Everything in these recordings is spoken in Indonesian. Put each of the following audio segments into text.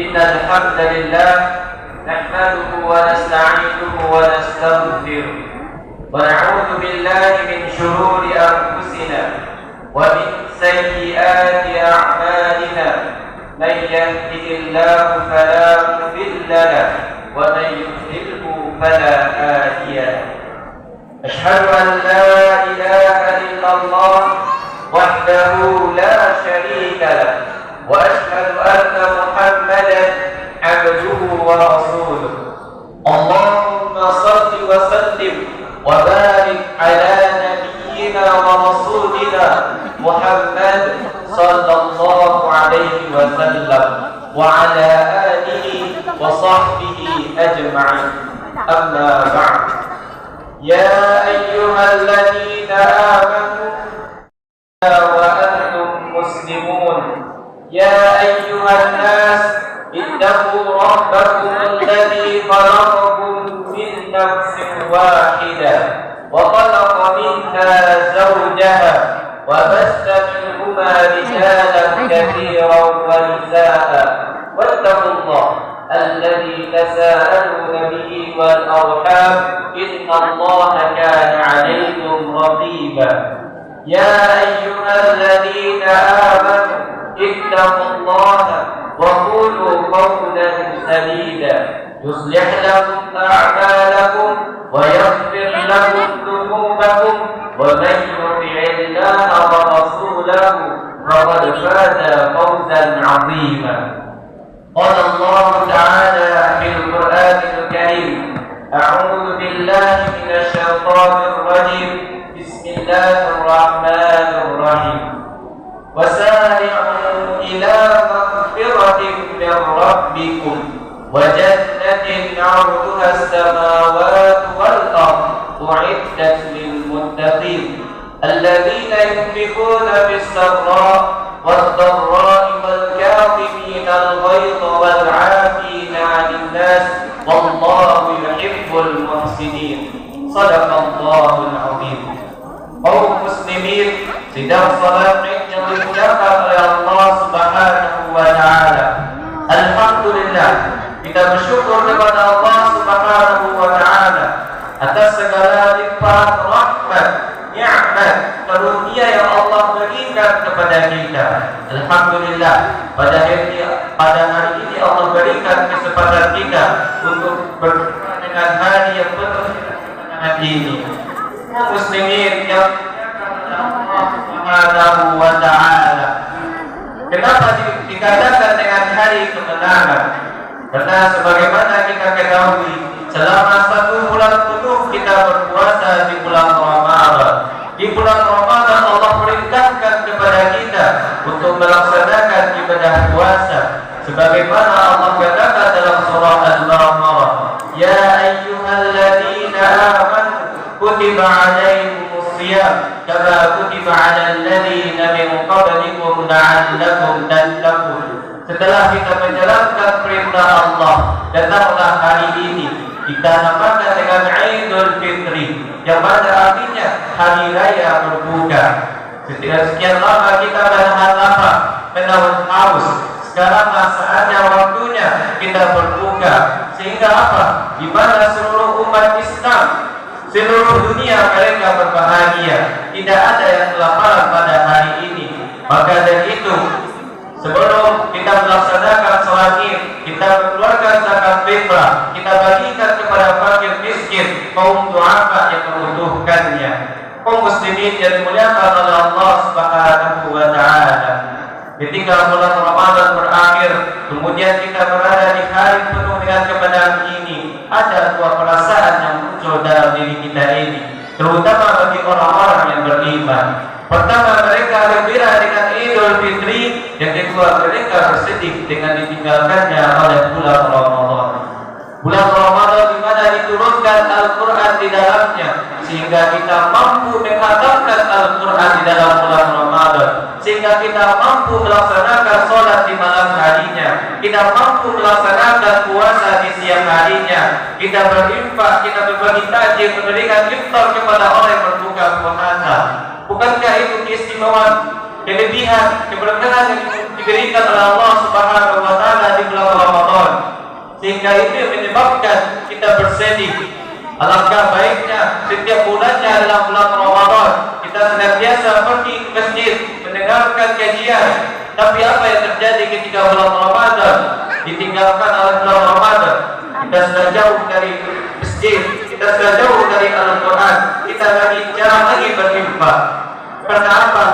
إن الحمد لله نحمده ونستعينه ونستغفره ونعوذ بالله من شرور أنفسنا ومن سيئات أعمالنا. من يهده الله فلا مضل له ومن يضلله فلا هادي له. أشهد أن لا إله إلا الله وحده لا شريك له وأشهد أن محمدا عبده ورسوله. اللهم صل وسلم وبارك على نبينا ورسولنا محمد صلى الله عليه وسلم وعلى آله وصحبه أجمعين. أما بعد، يا أيها الذين آمنوا وأنتم مسلمون، يا أيها الناس اتقوا ربكم الذي خلقكم من نفس واحدة وخلق منها زوجها وبث منهما رجالا كثيرا ونساء، واتقوا الله الذي تساءلون به والأرحام إن الله كان عليكم رقيبا. يا أيها الذين آمنوا اتقوا الله وقولوا قولا سديدا يصلح لكم أعمالكم ويغفر لكم ذنوبكم، ومن يطع الله ورسوله فقد فاز فوزا عظيما. قال الله تعالى في القرآن الكريم: أعوذ بالله من الشيطان الرجيم، بسم الله الرحمن الرحيم. وسارعوا إلى مغفرة من ربكم وجنة عرضها السماوات والأرض أعدت للمتقين الذين ينفقون في السراء والضراء والكاظمين الغيظ والعافين عن الناس والله يحب المحسنين. صدق الله العظيم. Kaum muslimin, sidang salat yang dimuliakan oleh Allah Subhanahu wa taala. Alhamdulillah, kita bersyukur kepada Allah Subhanahu wa taala atas segala limpahan rahmat, nikmat, karunia yang Allah berikan kepada kita. Alhamdulillah, pada hari ini Allah berikan kesempatan kita untuk bertemu dengan hari yang penuh dengan ini. Muslimin yang Allah Subhanahu wa taala. Kenapa dikatakan dengan hari kemenangan? Karena sebagaimana kita ketahui, selama 1 bulan penuh kita berpuasa di bulan Ramadan. Di bulan Ramadan Allah perintahkan kepada kita untuk melaksanakan ibadah puasa sebagaimana Allah katakan dalam surah Al-Baqarah, ya ayyuhalladzina amanu kutiba alaikumus shiyam kama kutiba alal ladzina min qablikum la'allakum tattaqun. Setelah kita menjalankan perintah Allah, datanglah hari ini kita namakan dengan Idul Fitri, yang mana artinya hari raya berbuka. Sekian lama kita menahan lapar, menahan haus. Sekaranglah saatnya, waktunya kita berbuka. Sehingga apa? Di mana seluruh umat Islam, seluruh dunia mereka berbahagia, tidak ada yang kelaparan pada hari ini. Maka dari itu, sebelum kita melaksanakan sholat Id, kita mengeluarkan zakat fitrah, kita bagikan kepada fakir miskin, kaum du'afa yang membutuhkannya. Kaum muslimin yang dimuliakan oleh Allah Subhanahu wa taala. Ketika bulan Ramadan berakhir, kemudian kita berada di hari penuh dengan kemenangan ini, ada 2 perasaan yang muncul dalam diri kita ini, terutama bagi orang-orang yang beriman. Pertama, mereka gembira dengan Idul Fitri, yang kedua mereka bersedih dengan ditinggalkannya oleh bulan Ramadan. Bulan Ramadan di mana diturunkan Al-Quran di dalamnya, sehingga kita mampu menghatamkan Al-Quran di dalam bulan Ramadan, sehingga kita mampu melaksanakan sholat di malam harinya, kita mampu melaksanakan puasa di siang harinya, kita berinfak, kita berbagi takjil, memberikan iftar kepada orang yang berbuka puasa. Bukankah itu keistimewaan, kelebihan, keberkahan yang diberikan oleh Allah Subhanahu wa taala di bulan Ramadan? Ramadan. Sehingga itu yang menyebabkan kita bersedih. Alangkah baiknya setiap bulannya adalah bulan Ramadan, kita senantiasa pergi ke masjid mendengarkan kajian. Tapi apa yang terjadi ketika bulan Ramadan ditinggalkan oleh bulan Ramadan? Kita sudah jauh dari masjid, kita sudah jauh dari Al-Quran, kita jarang lagi berinfak. Karena apa?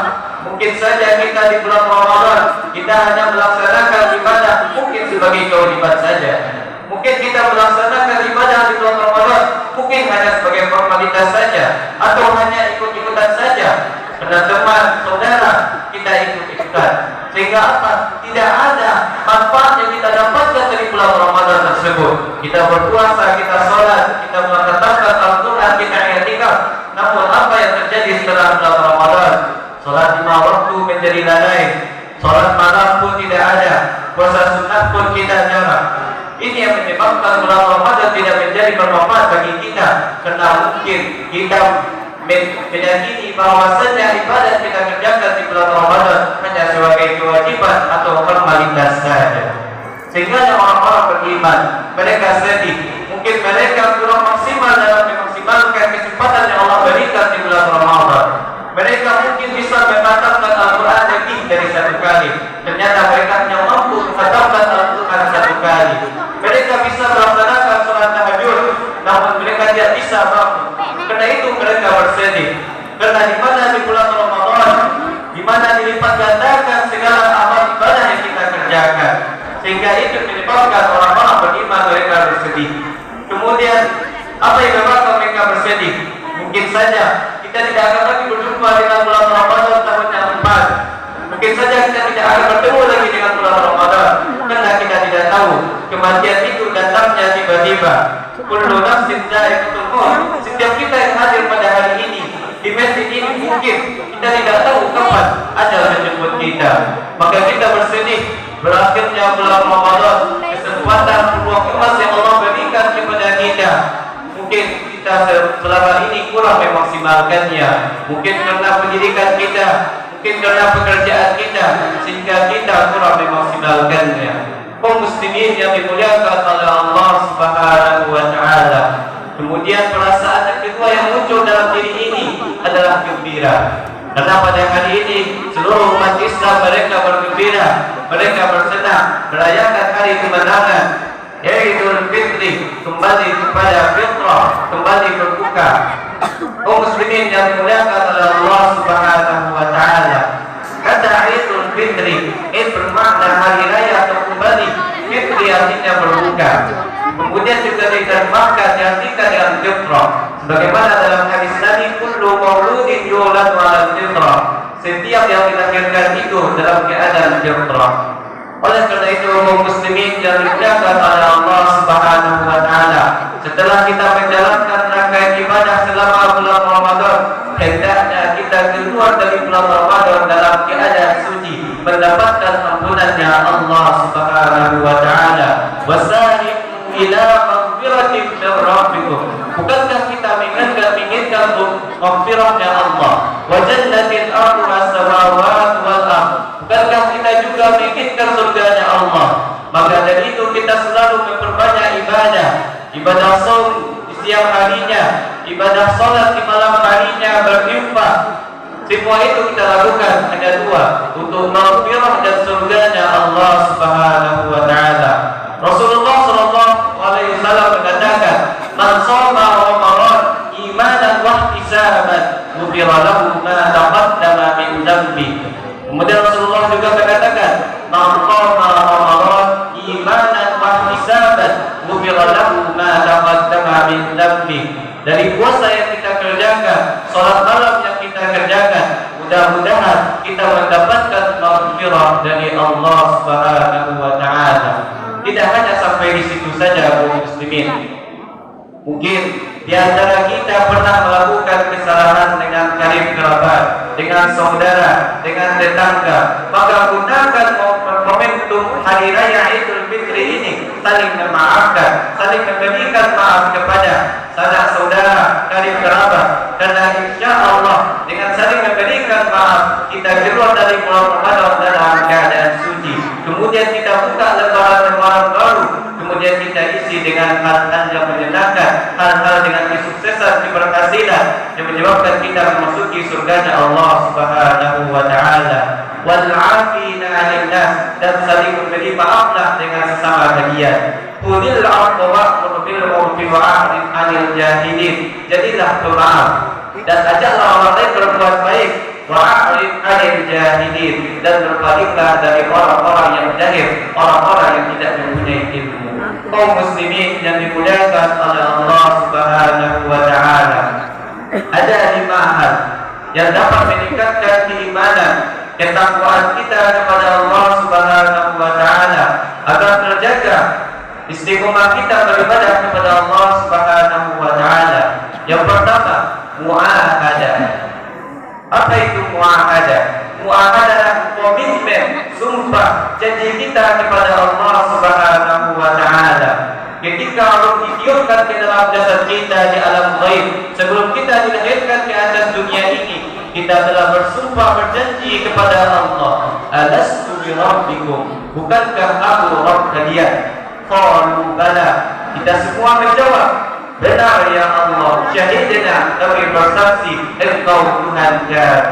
Mungkin saja kita di bulan Ramadan kita hanya melaksanakan ibadah mungkin sebagai kewajiban saja. Mungkin kita melaksanakan ibadah di bulan Ramadan mungkin hanya sebagai formalitas saja, atau hanya ikut-ikutan saja. Karena teman, saudara, kita ikut-ikutan. Sehingga apa? Tidak ada manfaat yang kita dapatkan dari bulan Ramadan tersebut. Kita berpuasa, kita sholat, kita mengatakan Al-Quran, kita i'tikaf. Namun apa yang terjadi setelah bulan Ramadan? Sholat 5 waktu menjadi lalai, sholat malam pun tidak ada, puasa sunat pun kita jarang. Ini yang menyebabkan bulan Ramadan tidak menjadi bermanfaat bagi kita. Karena mungkin kita meyakini bahwasanya ibadah kita kerjakan di bulan Ramadan hanya sebagai kewajiban atau formalitas saja. Sehingga orang-orang beriman mereka sedih. Mungkin mereka kurang maksimal dalam memaksimalkan kesempatan yang Allah berikan di bulan Ramadan. Mereka mungkin bisa mengatakan Al-Quran lebih dari 1 kali. Ternyata mereka hanya mampu mengatakan Al-Quran 1 kali. Mereka bisa melaksanakan sholat tahajud, namun mereka tidak bisa bangun. Karena itu mereka bersedih. Karena di mana di bulan Ramadan, di mana dilipat gandakan segala amal ibadah yang kita kerjakan, sehingga itu menyebabkan orang-orang beriman mereka bersedih. Kemudian apa yang menyebabkan mereka bersedih? Mungkin saja kita tidak akan lagi berjumpa dengan bulan Ramadan tahun yang depan. Mungkin saja kita tidak akan bertemu lagi dengan bulan Ramadan, karena kita tidak tahu kematian itu datangnya tiba-tiba. Kullu nafsin dha'iqatul maut. Setiap kita yang hadir pada hari ini di masjid ini mungkin kita tidak tahu kapan ajal menjemput kita. Maka kita bersedih berakhirnya bulan Ramadan, kesempatan peluang emas yang Allah berikan kepada kita. Mungkin kita selama ini kurang memaksimalkannya. Mungkin karena pendidikan kita, mungkin karena pekerjaan kita, sehingga kita kurang memaksimalkannya. Kaum muslimin yang dimuliakan oleh Allah Subhanahu wa taala. Kemudian perasaan yang kedua yang muncul dalam diri ini adalah gembira. Karena pada hari ini seluruh umat Islam mereka bergembira, mereka bersenang merayakan hari kemenangan Idul Fitri, kembali kepada fitrah, kembali berbuka. Kaum muslimin yang dimuliakan oleh Allah Subhanahu wa taala. Kata Idul Fitri, itu bermakna hari raya atau kembali. Fitri artinya berbuka. Kemudian juga diterjemahkan diartikan dengan fitrah. Sebagaimana dalam hadis Nabi, kullu mauludin yuladu 'alal fitrah. Setiap yang dilahirkan itu dalam keadaan fitrah. Oleh karena itu kaum muslimin yang dimuliakan oleh Allah Subhanahu wa taala, setelah kita menjalankan rangkaian ibadah selama bulan Ramadan, hendaknya kita keluar dari bulan Ramadan dalam keadaan suci, mendapatkan ampunannya Allah Subhanahu wa taala. Wasari'u ila maghfiratin min rabbikum. Bukankah kita menginginkan maghfirahnya Allah? Wa jannatin arduha as-samawati wal ardh. Bukankah kita juga menginginkan surganya Allah? Maka dari itu kita selalu memperbanyak ibadah. Ibadah saum di siang harinya, ibadah salat di malam harinya, berinfak. Semua itu kita lakukan hanya 2, untuk maghfirah dan surganya Allah Subhanahu wa taala. Rasulullah sallallahu alaihi wasallam mengatakan, "Man shoma Ramadan imanan wa ihtisaban, ghufira lahu ma taqaddama min dhanbi." Kemudian Rasulullah juga mengatakan, "Man qama Ramadan imanan wa ihtisaban, ghufira lahu ma taqaddama min dhanbi." Dari puasa yang kita kerjakan, salat malam yang kita kerjakan, mudah-mudahan kita mendapatkan maghfirah dari Allah Subhanahu wa taala. Tidak hanya sampai di situ saja kaum muslimin. Mungkin di antara kita pernah melakukan kesalahan dengan karib kerabat, dengan saudara, dengan tetangga. Maka gunakan momentum hari raya Idul Fitri ini saling memaafkan, saling memberikan maaf kepada sanak saudara, karib kerabat. Karena insya Allah dengan saling memberikan maaf kita keluar dari bulan Ramadan dalam keadaan suci. kemudian kita buka lembaran-lembaran baru, kemudian kita isi dengan hal-hal yang menyenangkan, hal-hal dengan kesuksesan, keberhasilan yang menyebabkan kita memasuki surganya Allah Subhanahu wa taala. Wal 'afina 'anil nas, dan saling memberi maaflah dengan sesama kalian. Qulil 'afwa wa'mur bil 'urfi wa'rid 'anil jahilin. Jadilah pemaaf dan ajaklah orang lain berbuat baik. Wa'rid 'anil jahilin, dan berpalinglah dari orang-orang yang jahil, orang-orang yang tidak mempunyai ilmu. Kaum muslimin yang dimuliakan oleh Allah Subhanahu wa taala, ada 5 hal yang dapat meningkatkan keimanan, ketakwaan kita kepada Allah Subhanahu wa taala agar terjaga istiqomah kita beribadah kepada Allah Subhanahu wa taala. Yang pertama, muahadah. Apa itu muahadah? Muahadah adalah komitmen, sumpah, janji kita kepada Allah Subhanahu wa taala. Ketika roh ditiupkan ke dalam jasad kita di alam ghaib, sebelum kita dilahirkan ke atas dunia ini, kita telah bersumpah berjanji kepada Allah, alastu bi rabbikum, bukankah aku Rabb kalian? Qalu bala, kita semua menjawab, benar ya Allah, syahidna, kami bersaksi engkau Tuhan kami.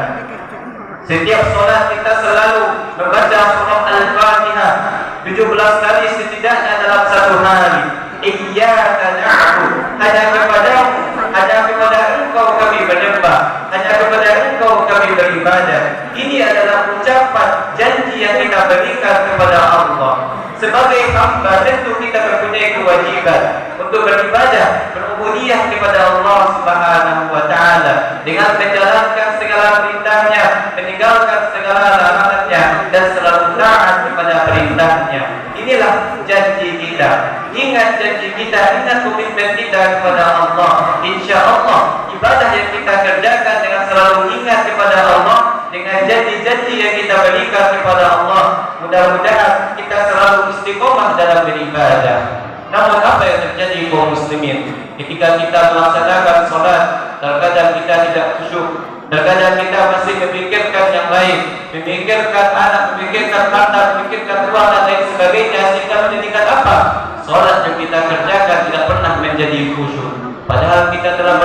Setiap solat kita selalu membaca surah Al-Fatihah 17 kali setidaknya dalam satu hari. Iyyaka na'budu, hanya kepadamu, hanya kepada engkau kami menyembah, hanya kepada engkau kami beribadah. Ini adalah ucapan janji yang kita berikan kepada Allah. Sebagai hamba tentu kita mempunyai kewajiban untuk beribadah, berubudiyah kepada Allah Subhanahu wa taala dengan menjalankan segala perintahnya, meninggalkan segala larangannya, dan selalu taat kepada perintahnya. Inilah janji kita. Ingat janji kita, ingat komitmen kita kepada Allah. Insya Allah ibadah yang kita kerjakan dengan selalu ingat kepada Allah, dengan janji-janji yang kita berikan kepada Allah, mudah-mudahan kita selalu istiqomah dalam beribadah. Namun apa yang terjadi kaum muslimin? Ketika kita melaksanakan sholat, terkadang kita tidak khusyuk, terkadang kita masih memikirkan yang lain, memikirkan anak, memikirkan harta, memikirkan uang dan lain sebagainya, sehingga menjadikan apa? Sholat yang kita kerjakan tidak pernah menjadi khusyuk. Padahal kita telah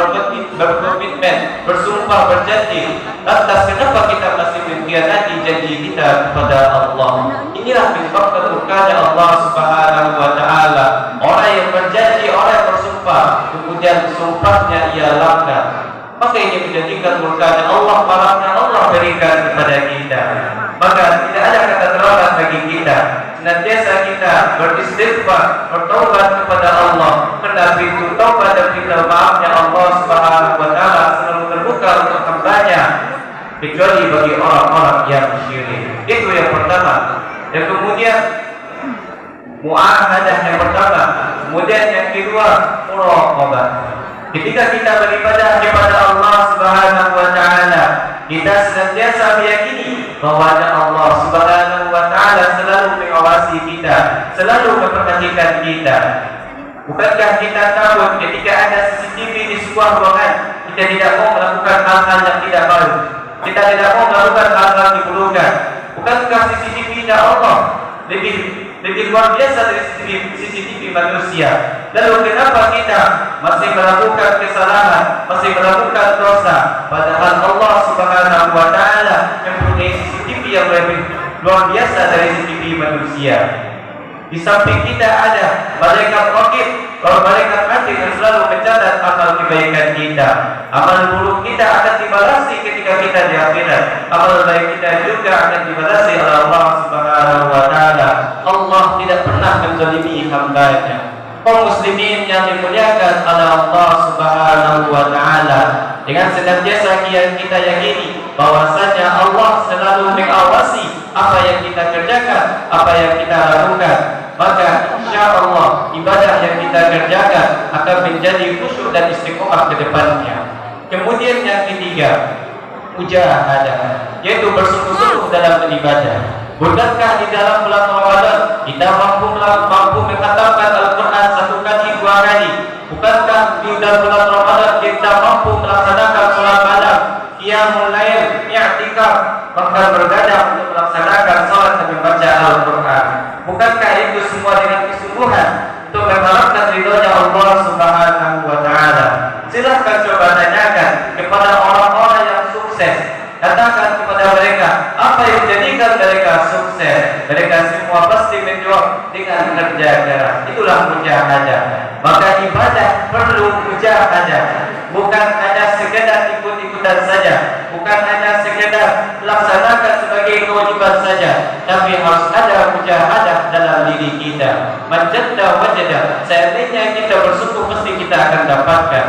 berkomitmen, bersumpah, berjanji. Lantas kenapa kita masih mengkhianati janji kita kepada Allah? Inilah menyebabkan murkanya Allah Subhanahu wa taala. Orang yang berjanji, orang yang bersumpah, kemudian sumpahnya ia langgar, maka ini menjadikan murkanya Allah, marahnya Allah berikan kepada kita. Maka tidak ada kata terlambat bagi kita. Senantiasa kita beristighfar, bertaubat kepada Allah, karena pintu taubat dan pintu maafnya Allah Subhanahu wa taala selalu terbuka untuk hambanya, kecuali bagi orang-orang yang syirik. Itu yang pertama. Yang kemudian muahadah yang pertama. Kemudian yang kedua, muraqabah. Ketika kita beribadah kepada Allah Subhanahu wa taala, kita senantiasa meyakini bahwa Allah Subhanahu wa taala selalu mengawasi kita, selalu memperhatikan kita. Bukankah kita takut ketika ada CCTV di sebuah ruangan, kita tidak mau melakukan hal-hal yang tidak baik, kita tidak mau melakukan hal-hal diperlukan? Bukankah CCTV-nya Allah lebih luar biasa dari CCTV manusia? Lalu kenapa kita masih melakukan kesalahan, masih melakukan dosa, padahal Allah Subhanahu wa taala mempunyai CCTV yang lebih luar biasa dari CCTV manusia? Di samping kita ada malaikat raqib, malaikat atid yang selalu mencatat amal kebaikan kita. Amal buruk kita akan dibalasi ketika kita di akhirat. Amal baik kita juga akan dibalasi oleh Allah Subhanahu wa taala. Allah tidak pernah menzalimi hamba-Nya. Kaum muslimin yang dimuliakan oleh Allah Subhanahu wa taala, dengan senantiasa kita yakini bahwasanya Allah selalu mengawasi apa yang kita kerjakan, apa yang kita lakukan, maka insya Allah ibadah yang kita kerjakan akan menjadi khusyuk dan istiqomah ke depannya. Kemudian yang ketiga, mujahadah, yaitu bersungguh-sungguh dalam beribadah. Bukankah di dalam bulan Ramadan kita mampu menghatamkan Al-Quran 1 kali 2 kali? Bukankah di dalam bulan Ramadan kita mampu melaksanakan sholat malam, qiyamul lail, i'tikaf, maka bergadang untuk melaksanakan sholat dan membaca Al-Quran. Bukankah itu semua dengan kesungguhan untuk mengharapkan ridhonya Allah Subhanahu wa Ta'ala? Silahkan coba tanyakan kepada orang-orang yang sukses. Katakan kepada mereka, apa yang menjadikan mereka sukses? Mereka semua pasti menjawab dengan kerja keras. Itulah mujahadah. Maka ibadah perlu mujahadah. Bukan hanya sekedar ikut-ikutan saja, bukan hanya sekedar melaksanakan sebagai kewajiban saja, tapi harus ada mujahadah dalam diri kita. Majadda wajada. Seandainya kita bersyukur, pasti kita akan dapatkan.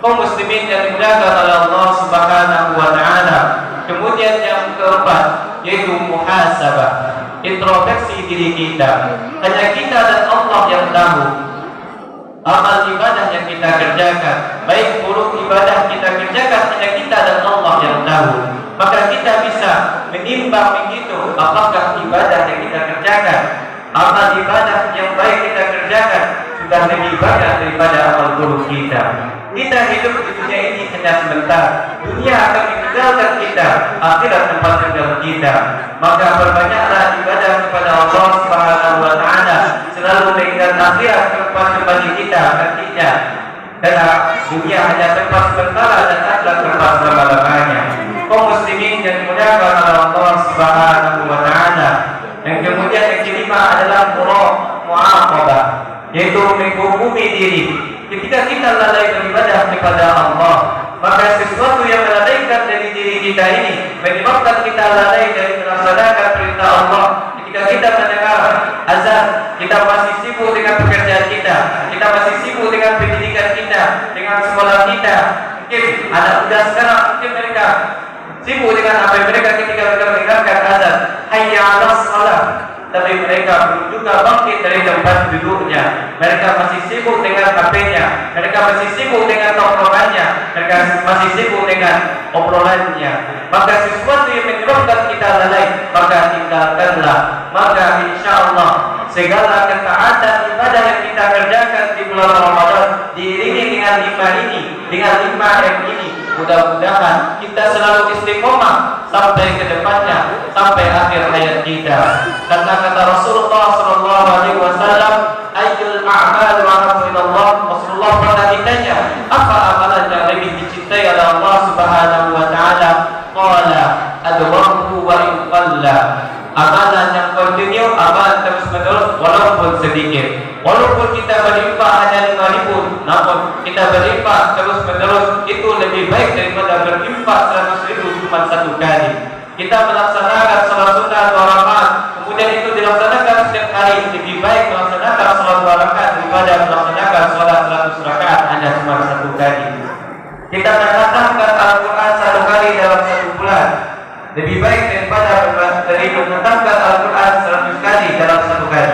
Kaum muslimin yang dimuliakan oleh Allah Subhanahu wa Ta'ala. Kemudian yang keempat yaitu muhasabah, introspeksi diri kita. Hanya kita dan Allah yang tahu amal ibadah yang kita kerjakan, baik buruk ibadah kita kerjakan, hanya kita dan Allah yang tahu. Maka kita bisa menimbang begitu, apakah ibadah yang kita kerjakan, amal ibadah yang baik kita kerjakan sudah lebih banyak daripada amal buruk kita. Kita hidup di dunia ini hanya sebentar. Dunia akan meninggalkan kita, akhirat tempat tinggal kita. Maka perbanyaklah ibadah kepada Allah Subhanahu wa Ta'ala, selalu mengingat akhirat tempat kembali kita nantinya. Karena dunia hanya tempat sementara dan akhirat tempat selama-lamanya. Kaum muslimin yang dimuliakan oleh Allah Subhanahu wa Ta'ala. Yang kemudian yang kelima adalah mu'aqabah, yaitu menghukumi diri. Ketika kita lalai beribadah kepada Allah, maka sesuatu yang melalaikan dari diri kita ini menyebabkan kita lalai dari melaksanakan perintah Allah. Ketika kita mendengar azan, kita masih sibuk dengan pekerjaan kita, kita masih sibuk dengan pendidikan kita, dengan sekolah kita. Mungkin anak muda sekarang, mungkin mereka sibuk dengan apa yang mereka ketika mereka mendengarkan azan, hayya 'alas shalah, tapi mereka belum juga bangkit dari tempat duduknya. Mereka masih sibuk dengan HP-nya, mereka masih sibuk dengan tongkrongannya, mereka masih sibuk dengan obrolannya. Maka sesuatu yang menyebabkan kita lalai, maka tinggalkanlah. Maka insya Allah segala ketaatan ibadah yang kita kerjakan di bulan Ramadan diiringi dengan 5 ini, dengan 5M ini. Mudah-mudahan kita selalu istiqomah sampai ke depannya, sampai akhir hayat kita. Karena kata Rasulullah SAW, ayyul a'mal wa'afu ilallah. Rasulullah pernah ditanya, apa amalan yang lebih dicintai oleh Allah Subhanahu wa Ta'ala? Qala adwamuhu wa in qalla. Amalan yang kontinu, amalan terus menerus walaupun sedikit. Walaupun kita berlimpah hanya 5.000, namun kita berlimpah terus menerus, itu lebih baik daripada berlimpah 100.000 cuma satu kali. Kita melaksanakan salat sunnah 2 rakaat, kemudian itu dilaksanakan setiap hari, lebih baik melaksanakan salat 2 rakaat daripada melaksanakan salat 100 rakaat hanya cuma satu kali. Kita mengatakan Al-Quran 1 kali dalam 1 bulan, lebih baik daripada menetapkan Al-Quran 100 kali dalam 1 kali.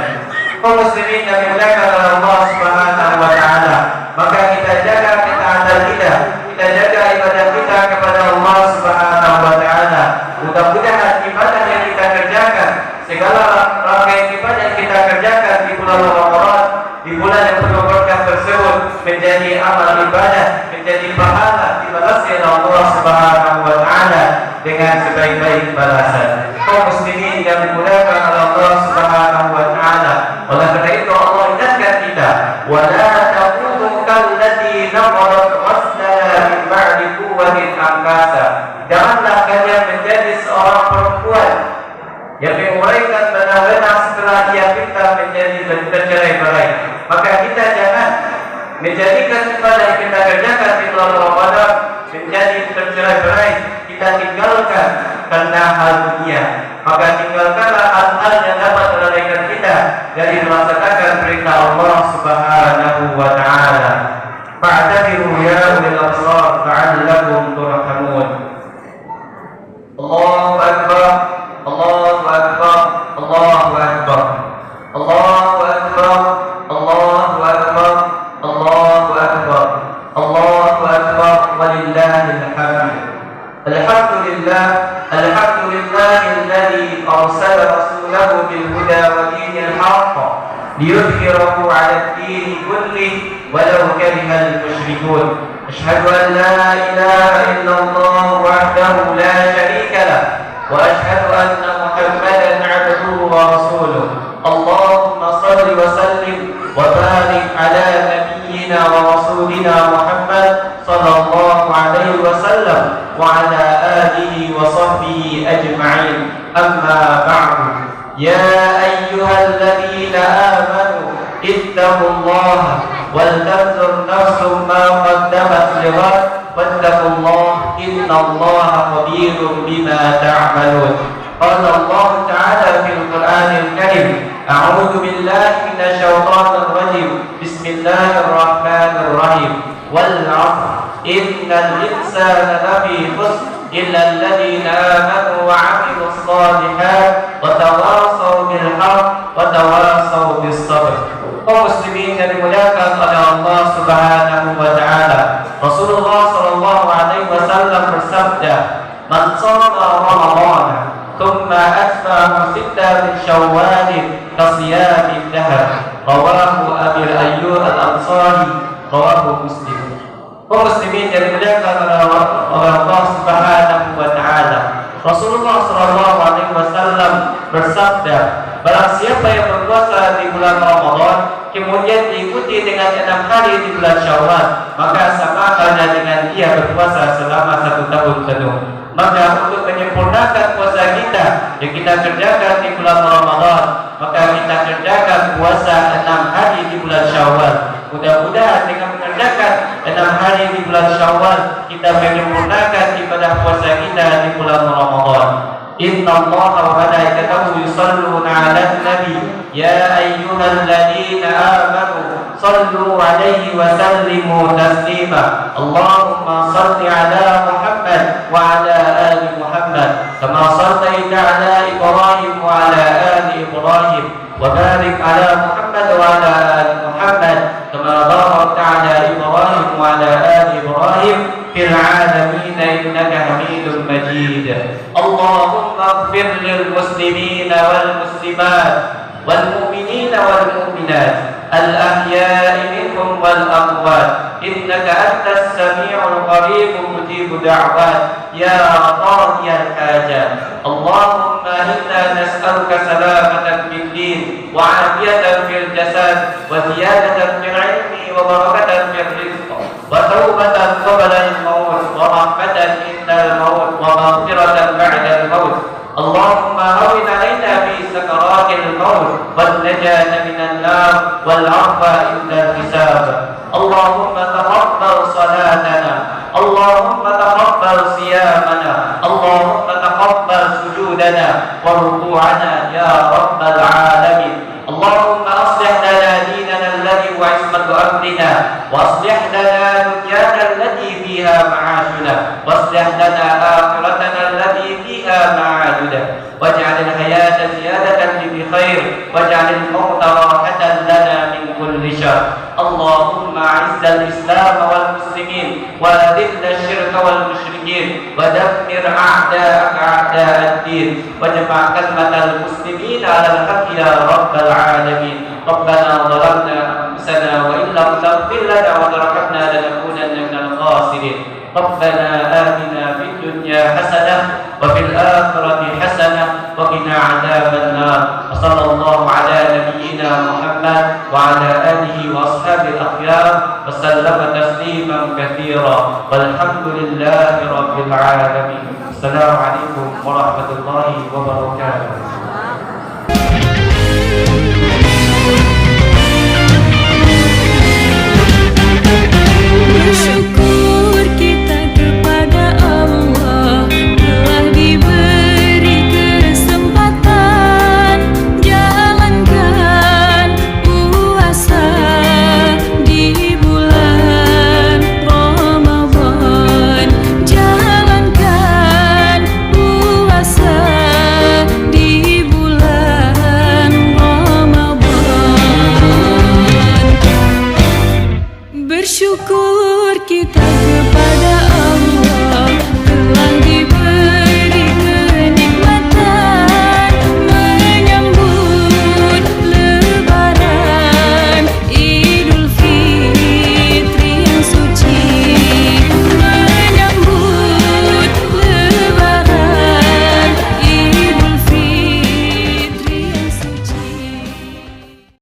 Kaum muslimin yang dimuliakan oleh Allah Subhanahu wa Ta'ala, maka kita jaga ketaatan kita, kita jaga ibadah kita kepada Allah Subhanahu wa Ta'ala. Mudah-mudahan ibadah yang kita kerjakan, segala rangkaian ibadah yang kita kerjakan di bulan Ramadan, di bulan yang penuh berkah tersebut, menjadi amal ibadah, menjadi pahala dibalasnya oleh Allah Subhanahu wa Ta'ala dengan sebaik-baik balasan. Kaum muslimin yang dimuliakan oleh Allah Subhanahu wa Ta'ala, oleh karena itu Allah ingatkan kita, wala takunu kallati naqadat ghazlaha min ba'di quwwatin ankasa. Janganlah kalian menjadi seorang perempuan yang menguraikan benang-benang setelah ia pinta menjadi tercerai-berai. Maka kita jangan menjadikan ibadah yang kita kerjakan di bulan Ramadan menjadi tercerai-berai. Kita tinggalkan karena hal dunia. Maka tinggalkanlah hal-hal yang dapat melalaikan kita dari melaksanakan perintah Allah Subhanahu wa Ta'ala. Fa'tabiru ya ulil absar la'allakum turhamun. Allahu akbar, Allahu akbar, Allahu akbar, Allahu akbar, Allahu akbar, Allahu akbar, Allahu akbar, walillahil hamd. Alhamdulillah, alladhi arsala rasulahu bil huda wa dinil haqq liyudhhirahu 'ala ad-din kullih walau karihal musyrikun. Asyhadu an la ilaha illallah wahdahu la syarika lah وأشهد أن محمدا عبده ورسوله. اللهم صل وسلم وبارك على نبينا ورسولنا محمد صلى الله عليه وسلم وعلى آله وصحبه أجمعين. أما بعد، يا أيها الذين آمنوا اتقوا الله ولتنظر نفس ما قدمت لغد واتقوا الله إن الله خبير بما تعملون. قال الله تعالى في القرآن الكريم: أعوذ بالله من الشيطان الرجيم، بسم الله الرحمن الرحيم، والعصر إن الإنسان لفي خسر إلا الذين آمنوا وعملوا الصالحات وتواصوا بالحق وتواصوا بالصبر. Kaum muslimin yang dimuliakan oleh Allah Subhanahu wa taala. Rasulullah sallallahu alaihi wasallam bersabda, "Man shoma Ramadan, thumma atba'ahu sittatan min Syawal, kasiyamid dahr." Rawahu Abi Ayyub Al-Ansari, rawahu Muslim. Kaum muslimin yang dimuliakan oleh Allah Subhanahu wa taala. Rasulullah sallallahu alaihi wasallam bersabda, barang siapa yang berpuasa di bulan Ramadan kemudian diikuti dengan 6 hari di bulan Syawal, maka sama halnya dengan dia berpuasa selama 1 tahun penuh. Maka untuk menyempurnakan puasa kita yang kita kerjakan di bulan Ramadan, maka kita kerjakan puasa 6 hari di bulan Syawal. Mudah-mudahan dengan mengerjakan 6 hari di bulan Syawal, kita menyempurnakan ibadah puasa kita di bulan Ramadan. Inna Allaha wa malaikatahu yusalluna 'alan nabi ya ayyuhalladzina amanu sallu 'alaihi wa sallimu taslima. Allahumma salli 'ala Muhammad wa 'ala ali Muhammad kama shallaita 'ala Ibrahim wa 'ala ali Ibrahim wa barik 'ala Muhammad wa 'ala ali Muhammad kama barakta 'ala Ibrahim wa 'ala ali Ibrahim fil 'alamin innaka Hamidum Majid. Allahumma ighfir lil muslimin wal muslimat wal mu'minin wal mu'minat al ahya'i minhum wal amwat innaka antas sami'ul qarib mujibud da'wat ya qadiyal hajat. Allahumma inna nas'aluka salamatan fid din wa 'afiyatan fil jasad wa ziyadatan fil 'ilmi wa barakatan fil rizq wa tawbatan qabla al-maut wa rahmatan indal maut wa maghfiratan ba'da al-maut. Allahumma hawwin 'alaina fi sakaratil maut wan najata minan nar wal 'afwa indal hisab. Allahumma taqabbal salatana, Allahumma taqabbal siyamana, Allahumma taqabbal sujudana wa ruku'ana ya rabbal alamin. Allahumma aslih lana dinana alladhi huwa 'ismatu amrina wa aslih lana dunyana allati fiha ma'ashuna wa aslih lana akhiratana allati fiha ma'aduna waj'al al-hayata ziyadatan li khair waj'al al-mauta rahatan lana min kulli syarr. Allahumma 'izzal islam wal muslimin wa adhill asy-syirka wal musyrikin wa dammir a'da'aka a'da'ad-din wajma' kalimatal muslimin 'alal haqqi ya rabbal alamin. Rabbana zalamna anfusana wa in lam taghfir lana wa tarhamna lanakunanna minal khasirin. Rabbana atina fid dunya hasanah wa fil akhirati hasanah wa qina 'adzaban nar. Sallallahu ala nabiyyina Muhammad wa ala alihi wa ashabil akhyar wa sallama tasliman katsira walhamdulillahi rabbil alamin. Assalamu alaikum warahmatullahi wabarakatuh.